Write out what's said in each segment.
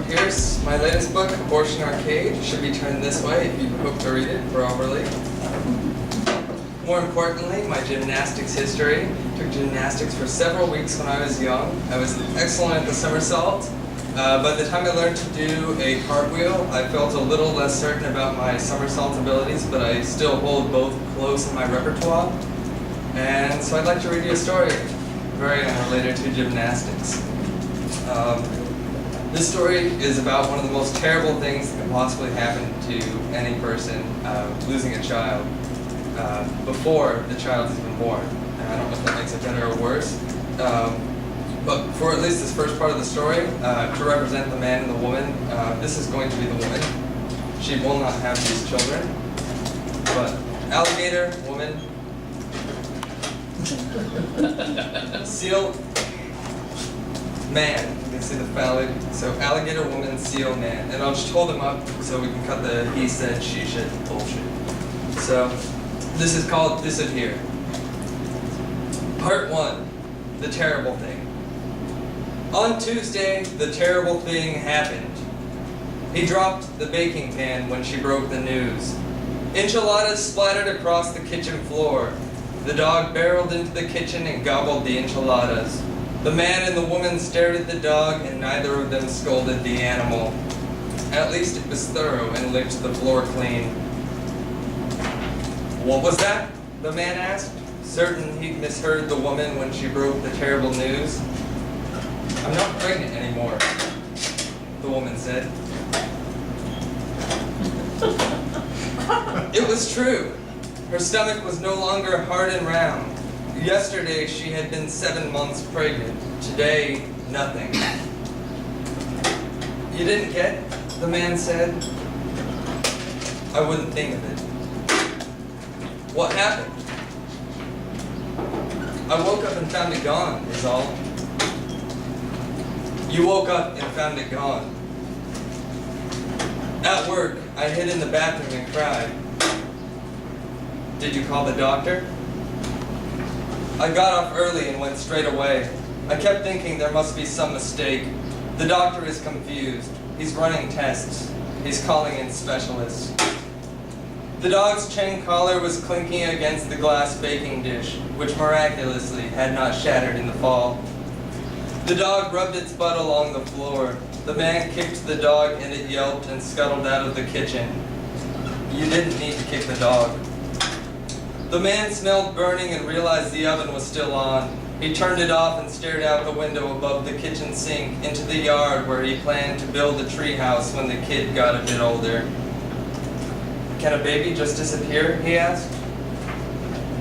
Pierce. My latest book, Abortion Arcade, should be turned this way if you hope to read it properly. More importantly, my gymnastics history. Took gymnastics for several weeks when I was young. I was excellent at the somersault. By the time I learned to do a cartwheel, I felt a little less certain about my somersault abilities, but I still hold both close in my repertoire. And so I'd like to read you a story very unrelated to gymnastics. This story is about one of the most terrible things that can possibly happen to any person, losing a child, before the child is even born. And I don't know if that makes it better or worse. But for at least this first part of the story, to represent the man and the woman, this is going to be the woman. She will not have these children. But alligator, woman, seal, man. You can see the phallic. So alligator, woman, seal, man. And I'll just hold them up so we can cut the he said, she said bullshit. So this is called Disappear. Part 1, the terrible thing. On Tuesday, the terrible thing happened. He dropped the baking pan when she broke the news. Enchiladas splattered across the kitchen floor. The dog barreled into the kitchen and gobbled the enchiladas. The man and the woman stared at the dog, and neither of them scolded the animal. At least it was thorough and licked the floor clean. What was that? The man asked, certain he'd misheard the woman when she broke the terrible news. I'm not pregnant anymore, the woman said. It was true. Her stomach was no longer hard and round. Yesterday she had been 7 months pregnant. Today, nothing. You didn't get? The man said. I wouldn't think of it. What happened? I woke up and found it gone, is all. You woke up and found it gone. At work, I hid in the bathroom and cried. Did you call the doctor? I got off early and went straight away. I kept thinking there must be some mistake. The doctor is confused. He's running tests. He's calling in specialists. The dog's chain collar was clinking against the glass baking dish, which miraculously had not shattered in the fall. The dog rubbed its butt along the floor. The man kicked the dog and it yelped and scuttled out of the kitchen. You didn't need to kick the dog. The man smelled burning and realized the oven was still on. He turned it off and stared out the window above the kitchen sink into the yard where he planned to build a treehouse when the kid got a bit older. Can a baby just disappear? He asked.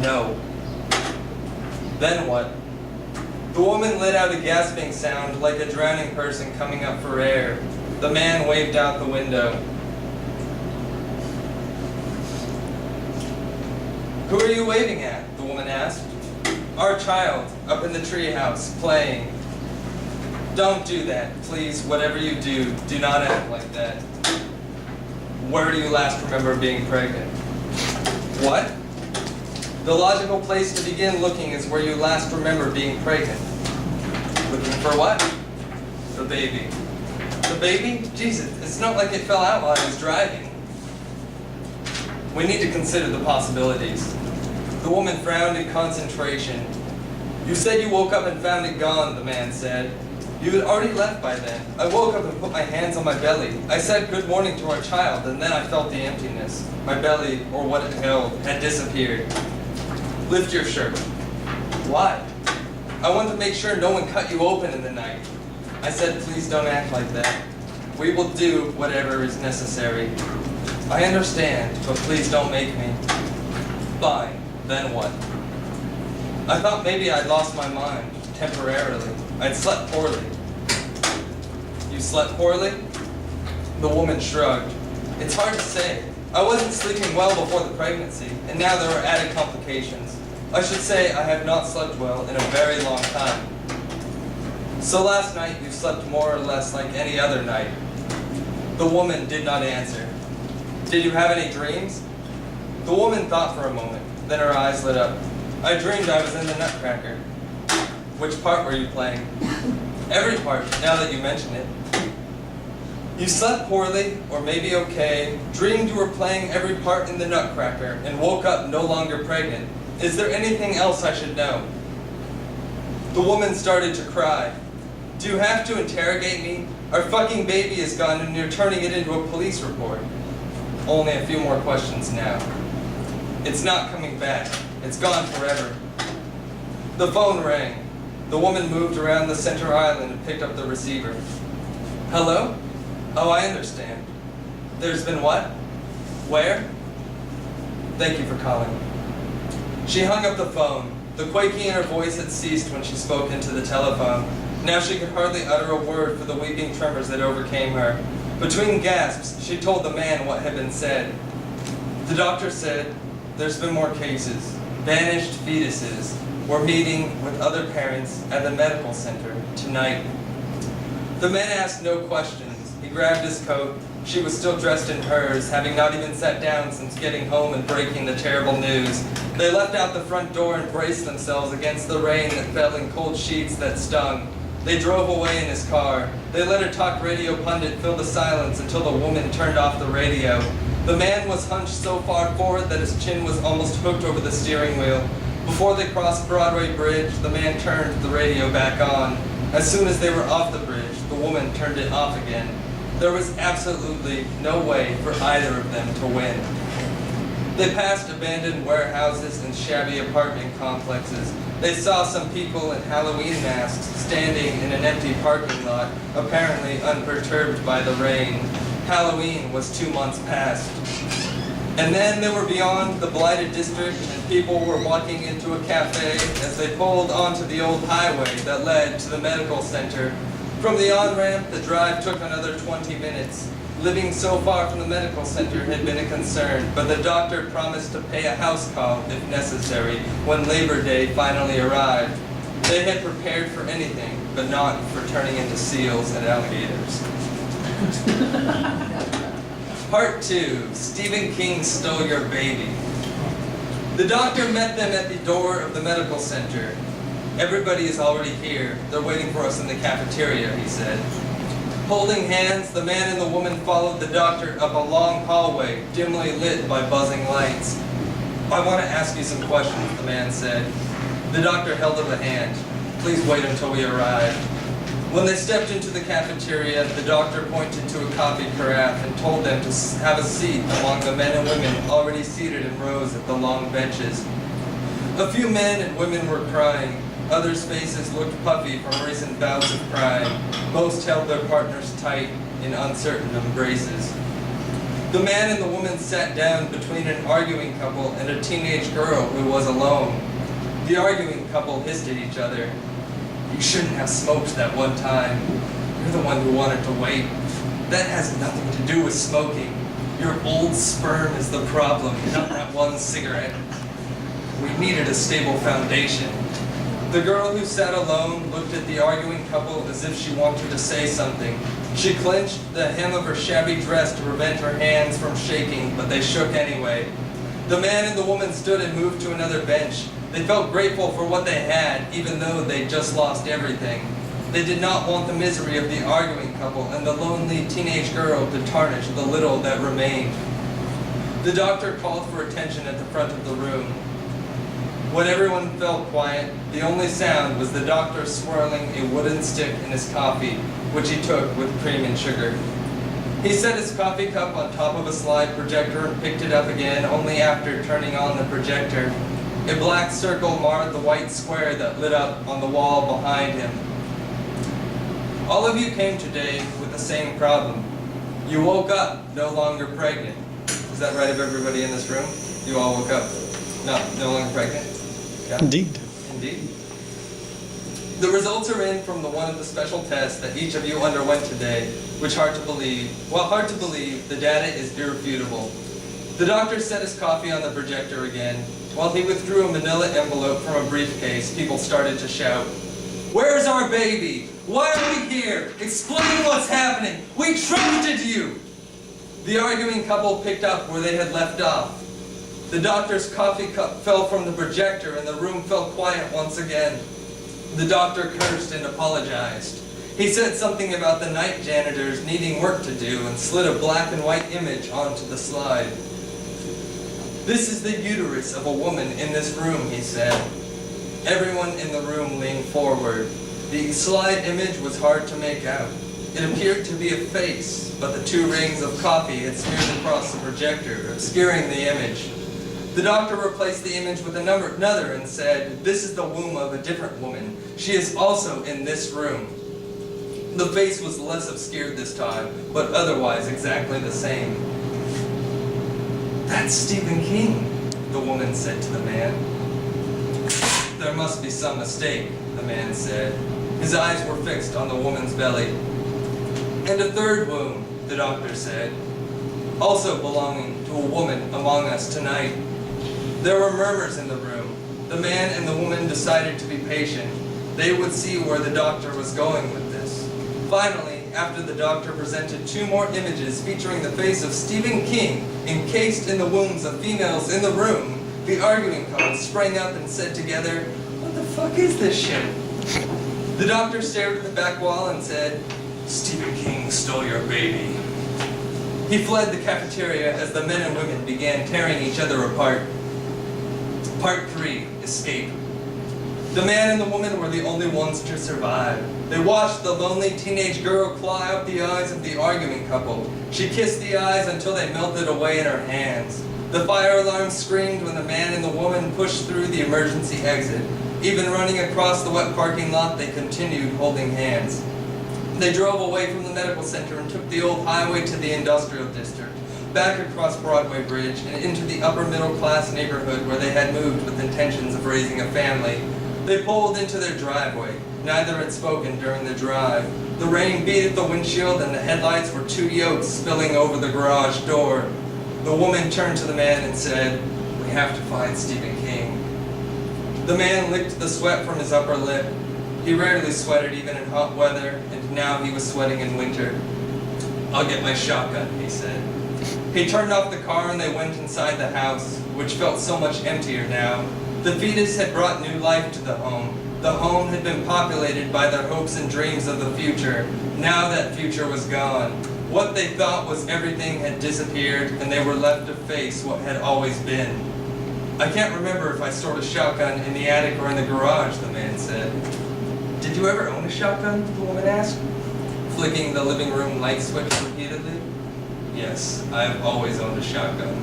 No. Then what? The woman let out a gasping sound like a drowning person coming up for air. The man waved out the window. Who are you waving at? The woman asked. Our child, up in the treehouse, playing. Don't do that, please. Whatever you do, do not act like that. Where do you last remember being pregnant? What? The logical place to begin looking is where you last remember being pregnant. Looking for what? The baby. The baby? Jesus, it's not like it fell out while I was driving. We need to consider the possibilities. The woman frowned in concentration. You said you woke up and found it gone, the man said. You had already left by then. I woke up and put my hands on my belly. I said good morning to our child, and then I felt the emptiness. My belly, or what it held, had disappeared. Lift your shirt. Why? I wanted to make sure no one cut you open in the night. I said, please don't act like that. We will do whatever is necessary. I understand, but please don't make me. Fine, then what? I thought maybe I'd lost my mind, temporarily. I'd slept poorly. You slept poorly? The woman shrugged. It's hard to say. I wasn't sleeping well before the pregnancy, and now there are added complications. I should say I have not slept well in a very long time. So last night you slept more or less like any other night. The woman did not answer. Did you have any dreams? The woman thought for a moment, then her eyes lit up. I dreamed I was in the Nutcracker. Which part were you playing? Every part, now that you mention it. You slept poorly, or maybe okay, dreamed you were playing every part in the Nutcracker, and woke up no longer pregnant. Is there anything else I should know? The woman started to cry. Do you have to interrogate me? Our fucking baby is gone and you're turning it into a police report. Only a few more questions now. It's not coming back. It's gone forever. The phone rang. The woman moved around the center island and picked up the receiver. Hello? Oh, I understand. There's been what? Where? Thank you for calling. She hung up the phone. The quaking in her voice had ceased when she spoke into the telephone. Now she could hardly utter a word for the weeping tremors that overcame her. Between gasps, she told the man what had been said. The doctor said, there's been more cases. Vanished fetuses. We're meeting with other parents at the medical center tonight. The man asked no questions. He grabbed his coat. She was still dressed in hers, having not even sat down since getting home and breaking the terrible news. They left out the front door and braced themselves against the rain that fell in cold sheets that stung. They drove away in his car. They let a talk radio pundit fill the silence until the woman turned off the radio. The man was hunched so far forward that his chin was almost hooked over the steering wheel. Before they crossed Broadway Bridge, the man turned the radio back on. As soon as they were off the bridge, the woman turned it off again. There was absolutely no way for either of them to win. They passed abandoned warehouses and shabby apartment complexes. They saw some people in Halloween masks standing in an empty parking lot, apparently unperturbed by the rain. Halloween was 2 months past. And then they were beyond the blighted district, and people were walking into a cafe as they pulled onto the old highway that led to the medical center. From the on-ramp, the drive took another 20 minutes. Living so far from the medical center had been a concern, but the doctor promised to pay a house call if necessary when Labor Day finally arrived. They had prepared for anything, but not for turning into seals and alligators. Part 2, Stephen King Stole Your Baby. The doctor met them at the door of the medical center. Everybody is already here. They're waiting for us in the cafeteria, he said. Holding hands, the man and the woman followed the doctor up a long hallway, dimly lit by buzzing lights. I want to ask you some questions, the man said. The doctor held up a hand. Please wait until we arrive. When they stepped into the cafeteria, the doctor pointed to a coffee carafe and told them to have a seat among the men and women already seated in rows at the long benches. A few men and women were crying. Others' faces looked puffy from recent bouts of crying. Most held their partners tight in uncertain embraces. The man and the woman sat down between an arguing couple and a teenage girl who was alone. The arguing couple hissed at each other. You shouldn't have smoked that one time. You're the one who wanted to wait. That has nothing to do with smoking. Your old sperm is the problem, not that one cigarette. We needed a stable foundation. The girl who sat alone looked at the arguing couple as if she wanted to say something. She clenched the hem of her shabby dress to prevent her hands from shaking, but they shook anyway. The man and the woman stood and moved to another bench. They felt grateful for what they had, even though they'd just lost everything. They did not want the misery of the arguing couple and the lonely teenage girl to tarnish the little that remained. The doctor called for attention at the front of the room. When everyone fell quiet, the only sound was the doctor swirling a wooden stick in his coffee, which he took with cream and sugar. He set his coffee cup on top of a slide projector and picked it up again only after turning on the projector. A black circle marred the white square that lit up on the wall behind him. All of you came today with the same problem. You woke up no longer pregnant. Is that right of everybody in this room? You all woke up no longer pregnant? Yeah? Indeed. Indeed. The results are in from one of the special tests that each of you underwent today, which hard to believe. While hard to believe, the data is irrefutable. The doctor set his coffee on the projector again. While he withdrew a manila envelope from a briefcase, people started to shout, "Where's our baby? Why are we here? Explain what's happening! We trusted you!" The arguing couple picked up where they had left off. The doctor's coffee cup fell from the projector and the room fell quiet once again. The doctor cursed and apologized. He said something about the night janitors needing work to do and slid a black and white image onto the slide. "This is the uterus of a woman in this room," he said. Everyone in the room leaned forward. The slide image was hard to make out. It appeared to be a face, but the 2 rings of coffee had smeared across the projector, obscuring the image. The doctor replaced the image with another and said, "This is the womb of a different woman. She is also in this room." The face was less obscured this time, but otherwise exactly the same. "That's Stephen King," the woman said to the man. "There must be some mistake," the man said. His eyes were fixed on the woman's belly. "And a third womb," the doctor said, "also belonging to a woman among us tonight." There were murmurs in the room. The man and the woman decided to be patient. They would see where the doctor was going with this. Finally, after the doctor presented 2 more images featuring the face of Stephen King encased in the wombs of females in the room, the arguing couple sprang up and said together, "What the fuck is this shit?" The doctor stared at the back wall and said, "Stephen King stole your baby." He fled the cafeteria as the men and women began tearing each other apart. Part 3, Escape. The man and the woman were the only ones to survive. They watched the lonely teenage girl claw out the eyes of the arguing couple. She kissed the eyes until they melted away in her hands. The fire alarm screamed when the man and the woman pushed through the emergency exit. Even running across the wet parking lot, they continued holding hands. They drove away from the medical center and took the old highway to the industrial district, back across Broadway Bridge and into the upper middle class neighborhood where they had moved with intentions of raising a family. They pulled into their driveway. Neither had spoken during the drive. The rain beat at the windshield and the headlights were 2 yolks spilling over the garage door. The woman turned to the man and said, "We have to find Stephen King." The man licked the sweat from his upper lip. He rarely sweated even in hot weather, and now he was sweating in winter. "I'll get my shotgun," he said. He turned off the car and they went inside the house, which felt so much emptier now. The fetus had brought new life to the home. The home had been populated by their hopes and dreams of the future. Now that future was gone. What they thought was everything had disappeared, and they were left to face what had always been. "I can't remember if I stored a shotgun in the attic or in the garage," the man said. "Did you ever own a shotgun?" the woman asked, flicking the living room light switch repeatedly. "Yes, I have always owned a shotgun."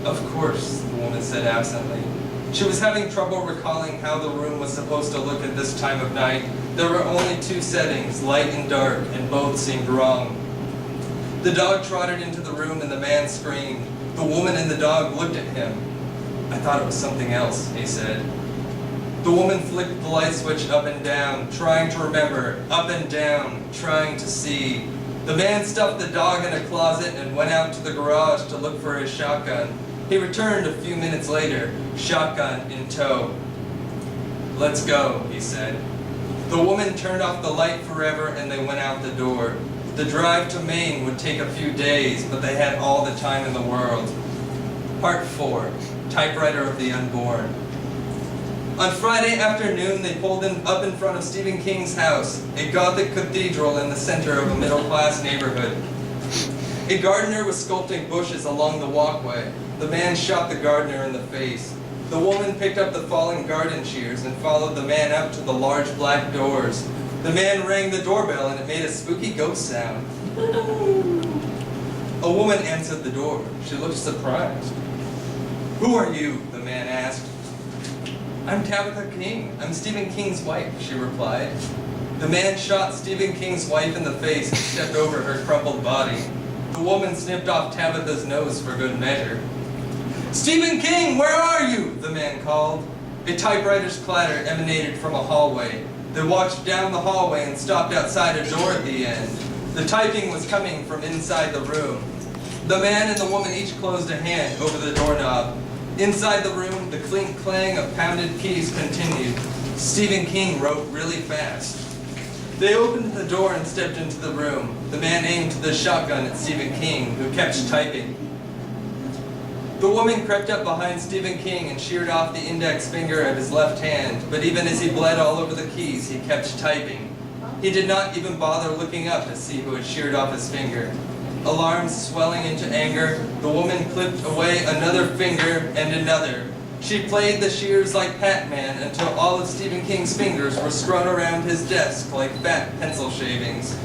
"Of course," the woman said absently. She was having trouble recalling how the room was supposed to look at this time of night. There were only 2 settings, light and dark, and both seemed wrong. The dog trotted into the room and the man screamed. The woman and the dog looked at him. "I thought it was something else," he said. The woman flicked the light switch up and down, trying to remember, up and down, trying to see. The man stuffed the dog in a closet and went out to the garage to look for his shotgun. He returned a few minutes later, shotgun in tow. "Let's go," he said. The woman turned off the light forever and they went out the door. The drive to Maine would take a few days, but they had all the time in the world. Part 4, Typewriter of the Unborn. On Friday afternoon, they pulled up in front of Stephen King's house, a Gothic cathedral in the center of a middle-class neighborhood. A gardener was sculpting bushes along the walkway. The man shot the gardener in the face. The woman picked up the falling garden shears and followed the man up to the large black doors. The man rang the doorbell and it made a spooky ghost sound. A woman answered the door. She looked surprised. "Who are you?" the man asked. "I'm Tabitha King. I'm Stephen King's wife," she replied. The man shot Stephen King's wife in the face and stepped over her crumpled body. The woman snipped off Tabitha's nose for good measure. "Stephen King, where are you?" the man called. A typewriter's clatter emanated from a hallway. They walked down the hallway and stopped outside a door at the end. The typing was coming from inside the room. The man and the woman each closed a hand over the doorknob. Inside the room, the clink-clang of pounded keys continued. Stephen King wrote really fast. They opened the door and stepped into the room. The man aimed the shotgun at Stephen King, who kept typing. The woman crept up behind Stephen King and sheared off the index finger of his left hand, but even as he bled all over the keys, he kept typing. He did not even bother looking up to see who had sheared off his finger. Alarm swelling into anger, the woman clipped away another finger and another. She played the shears like Pac-Man until all of Stephen King's fingers were strewn around his desk like fat pencil shavings.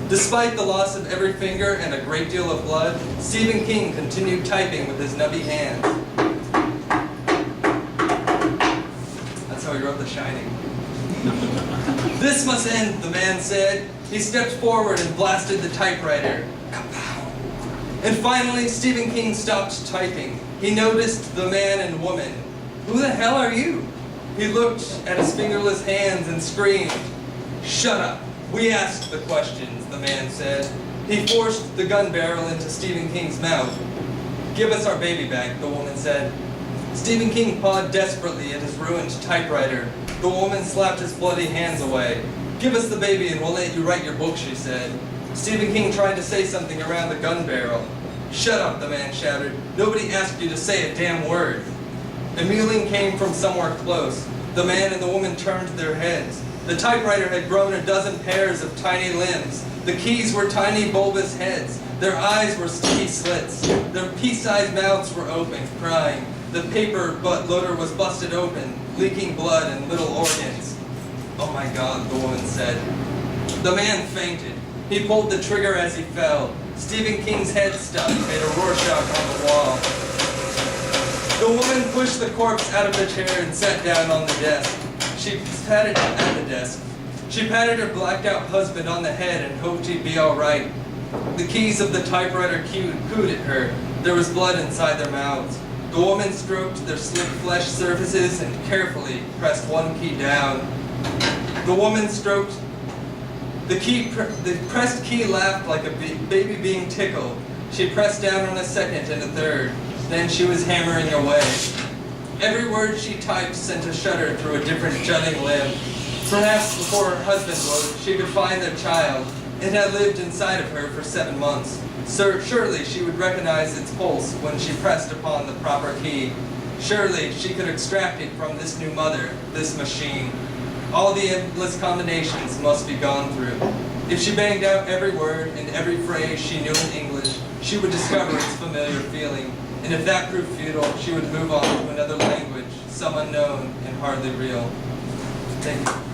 Despite the loss of every finger and a great deal of blood, Stephen King continued typing with his nubby hands. That's how he wrote The Shining. "This must end," the man said. He stepped forward and blasted the typewriter. Kapow! And finally, Stephen King stopped typing. He noticed the man and woman. "Who the hell are you?" He looked at his fingerless hands and screamed. "Shut up. We asked the questions," the man said. He forced the gun barrel into Stephen King's mouth. "Give us our baby back," the woman said. Stephen King pawed desperately at his ruined typewriter. The woman slapped his bloody hands away. "Give us the baby and we'll let you write your book," she said. Stephen King tried to say something around the gun barrel. "Shut up," the man shouted. "Nobody asked you to say a damn word." A mewling came from somewhere close. The man and the woman turned their heads. The typewriter had grown a dozen pairs of tiny limbs. The keys were tiny bulbous heads. Their eyes were sticky slits. Their pea-sized mouths were open, crying. The paper loader was busted open, leaking blood and little organs. "Oh my God," the woman said. The man fainted. He pulled the trigger as he fell. Stephen King's head stuck made a Rorschach on the wall. The woman pushed the corpse out of the chair and sat down on the desk. She patted her blacked-out husband on the head and hoped he'd be all right. The keys of the typewriter cooed at her. There was blood inside their mouths. The woman stroked their slick flesh surfaces and carefully pressed one key down. The woman stroked the pressed key laughed like a baby being tickled. She pressed down on a second and a third. Then she was hammering away. Every word she typed sent a shudder through a different jutting limb. Perhaps before her husband woke, she could find their child. It had lived inside of her for 7 months. Surely she would recognize its pulse when she pressed upon the proper key. Surely she could extract it from this new mother, this machine. All the endless combinations must be gone through. If she banged out every word and every phrase she knew in English, she would discover its familiar feeling. And if that proved futile, she would move on to another language, some unknown and hardly real. Thank you.